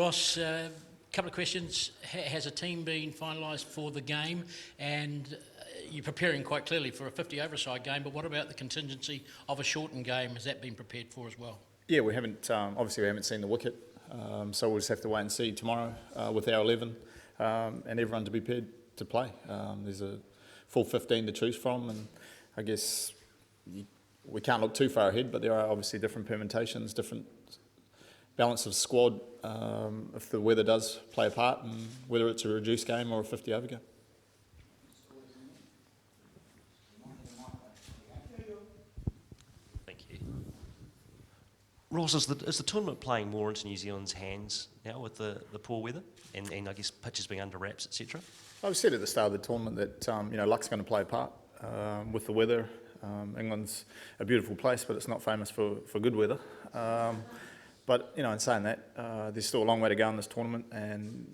Ross, a couple of questions. Has a team been finalised for the game? And you're preparing quite clearly for a 50 overside game, but what about the contingency of a shortened game? Has that been prepared for as well? Yeah, we haven't. Obviously, we haven't seen the wicket, so we'll just have to wait and see tomorrow with our 11 and everyone to be prepared to play. There's a full 15 to choose from, and I guess we can't look too far ahead, but there are obviously different permutations, different balance of squad if the weather does play a part, and whether it's a reduced game or a 50 over game. Ross, is the tournament playing more into New Zealand's hands now with the poor weather and I guess pitches being under wraps, etc.? I've said at the start of the tournament that luck's going to play a part with the weather. England's a beautiful place, but it's not famous for good weather. But in saying that, there's still a long way to go in this tournament, and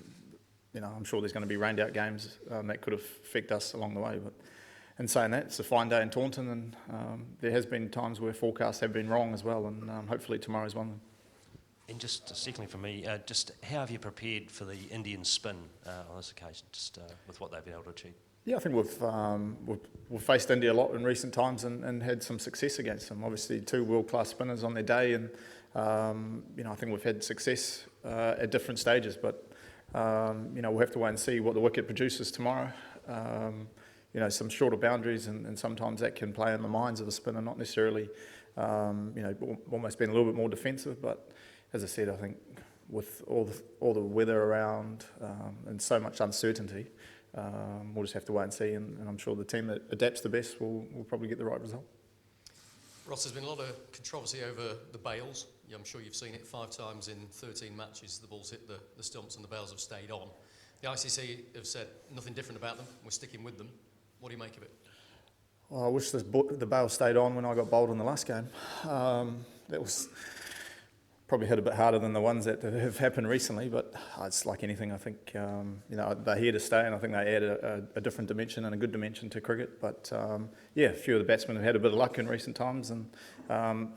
I'm sure there's going to be rained out games that could affect us along the way. But in saying that, it's a fine day in Taunton, and there has been times where forecasts have been wrong as well, and hopefully tomorrow's one of them. And just secondly for me, just how have you prepared for the Indian spin on this occasion, just with what they've been able to achieve? Yeah, I think we've faced India a lot in recent times and had some success against them. Obviously, two world-class spinners on their day, and I think we've had success at different stages. But we'll have to wait and see what the wicket produces tomorrow. Some shorter boundaries, and sometimes that can play in the minds of the spinner, not necessarily, almost being a little bit more defensive. But as I said, I think with all the weather around and so much uncertainty, we'll just have to wait and see. And I'm sure the team that adapts the best will probably get the right result. Ross, there's been a lot of controversy over the bails. I'm sure you've seen it 5 times in 13 matches. The ball's hit the stumps and the bails have stayed on. The ICC have said nothing different about them. We're sticking with them. What do you make of it? Well, I wish the bail stayed on when I got bowled in the last game. That was probably hit a bit harder than the ones that have happened recently, but it's like anything. I think they're here to stay, and I think they add a different dimension and a good dimension to cricket. But a few of the batsmen have had a bit of luck in recent times, and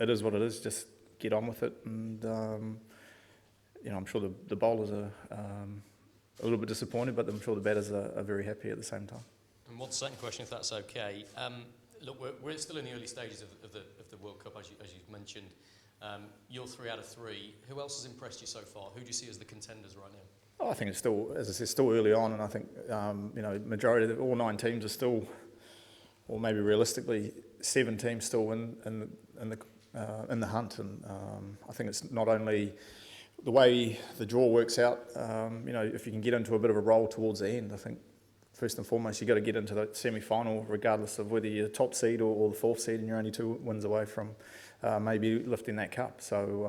it is what it is. Just get on with it, and I'm sure the bowlers are a little bit disappointed, but I'm sure the batters are very happy at the same time. And one second question, if that's okay. Look, we're still in the early stages of the World Cup, as you've mentioned. You're 3 out of 3. Who else has impressed you so far? Who do you see as the contenders right now? I think it's still, as I said, still early on, and I think majority of all 9 teams are still, or maybe realistically 7 teams still in the hunt. And I think it's not only the way the draw works out. If you can get into a bit of a roll towards the end, I think first and foremost, you've got to get into the semi-final, regardless of whether you're the top seed or the 4th seed, and you're only 2 wins away from maybe lifting that cup. So,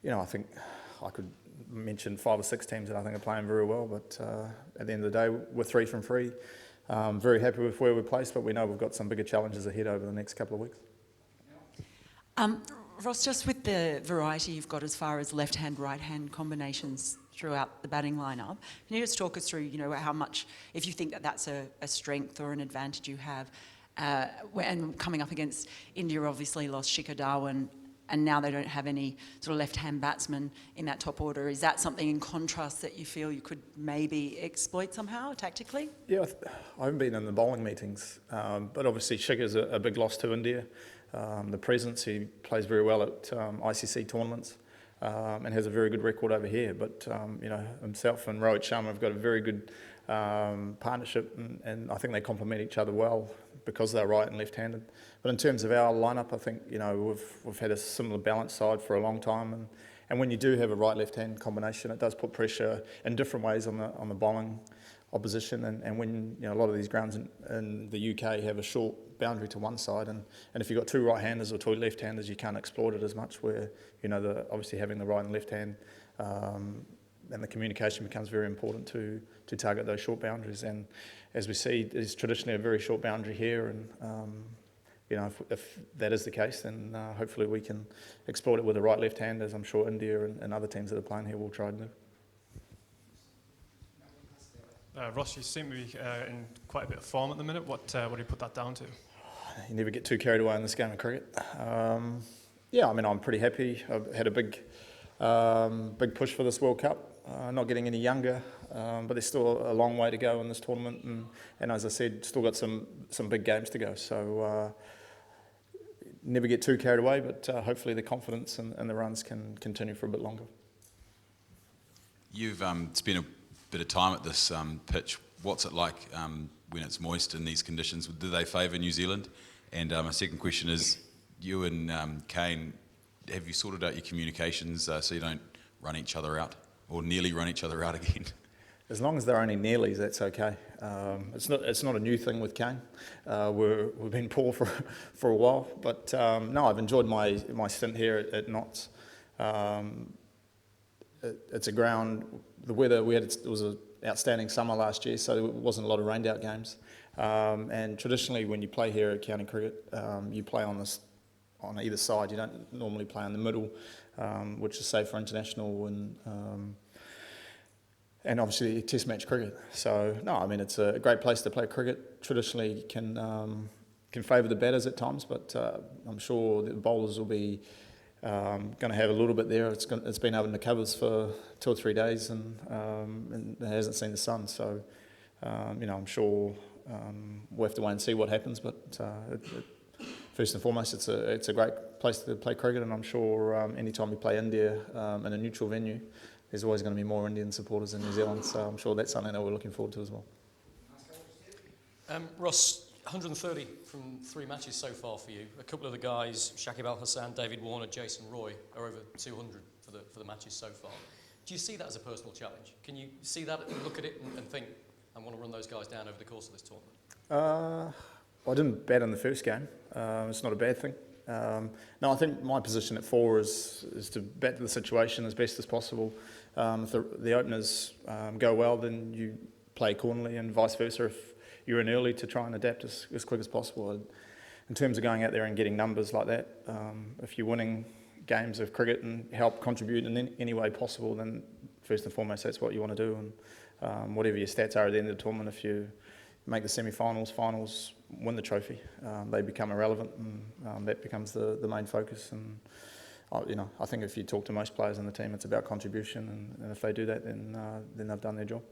I think I could mention 5 or 6 teams that I think are playing very well, but at the end of the day, we're 3 from 3. Very happy with where we're placed, but we know we've got some bigger challenges ahead over the next couple of weeks. Ross, just with the variety you've got as far as left-hand, right-hand combinations throughout the batting lineup, can you just talk us through, how much, if you think that that's a strength or an advantage you have, and coming up against India, obviously lost Shikhar Dhawan, and now they don't have any sort of left-hand batsman in that top order. Is that something in contrast that you feel you could maybe exploit somehow, tactically? Yeah, I haven't been in the bowling meetings, but obviously Shikhar's a big loss to India. The presence, he plays very well at ICC tournaments and has a very good record over here. But himself and Rohit Sharma have got a very good partnership, and I think they complement each other well because they're right and left-handed. But in terms of our lineup, I think we've had a similar balanced side for a long time, and when you do have a right-left-hand combination, it does put pressure in different ways on the bowling opposition, and when a lot of these grounds in the UK have a short boundary to one side, and if you've got 2 right-handers or 2 left-handers, you can't exploit it as much, where obviously having the right and left hand and the communication becomes very important to target those short boundaries. And as we see, there's traditionally a very short boundary here, and if that is the case, then hopefully we can exploit it with a right-left hand, as I'm sure India and other teams that are playing here will try to do. Ross, you seem to be in quite a bit of form at the minute. What do you put that down to? You never get too carried away in this game of cricket. I'm pretty happy. I've had a big Big push for this World Cup. Not getting any younger, but there's still a long way to go in this tournament, and as I said, still got some big games to go. So never get too carried away, but hopefully the confidence and the runs can continue for a bit longer. You've spent a bit of time at this pitch. What's it like when it's moist in these conditions? Do they favour New Zealand? And my second question is, you and Kane, have you sorted out your communications so you don't run each other out, or nearly run each other out again? As long as they're only nearlies, that's okay. It's not a new thing with Kane. We've been poor for a while, but no, I've enjoyed my stint here at Notts. It's a ground. The weather it was an outstanding summer last year, so there wasn't a lot of rained out games. And traditionally, when you play here at county cricket, you play on either side. You don't normally play in the middle, which is safe for international and obviously Test match cricket. So no, I mean it's a great place to play cricket. Traditionally, can favour the batters at times, but I'm sure the bowlers will be going to have a little bit there. It's been over in the covers for 2 or 3 days and it hasn't seen the sun. So I'm sure we'll have to wait and see what happens. But first and foremost, it's a great place to play cricket, and I'm sure anytime we play India in a neutral venue, there's always going to be more Indian supporters in New Zealand. So I'm sure that's something that we're looking forward to as well. Ross, 130 from 3 matches so far for you. A couple of the guys, Shakib Al Hassan, David Warner, Jason Roy, are over 200 for the matches so far. Do you see that as a personal challenge? Can you see that and look at it and think, I want to run those guys down over the course of this tournament? I didn't bat in the first game. It's not a bad thing. No, I think my position at 4 is to bat to the situation as best as possible. If the openers go well, then you play accordingly, and vice versa. If you're in early, to try and adapt as quick as possible. In terms of going out there and getting numbers like that, if you're winning games of cricket and help contribute in any way possible, then first and foremost that's what you want to do. And whatever your stats are at the end of the tournament, if you make the semi-finals, finals, win the trophy, they become irrelevant, and that becomes the main focus. And I think if you talk to most players in the team, it's about contribution, and if they do that, then they've done their job.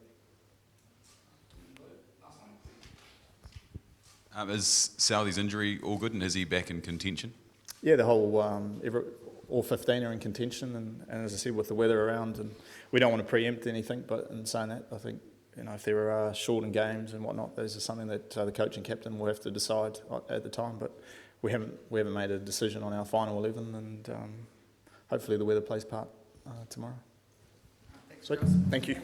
Is Southey's injury all good, and is he back in contention? Yeah, the whole all 15 are in contention, and as I said, with the weather around, and we don't want to preempt anything. But in saying that, I think if there are shortened games and whatnot, those are something that the coach and captain will have to decide at the time. But we haven't made a decision on our final 11, and hopefully the weather plays part tomorrow. Sweet. Thank you.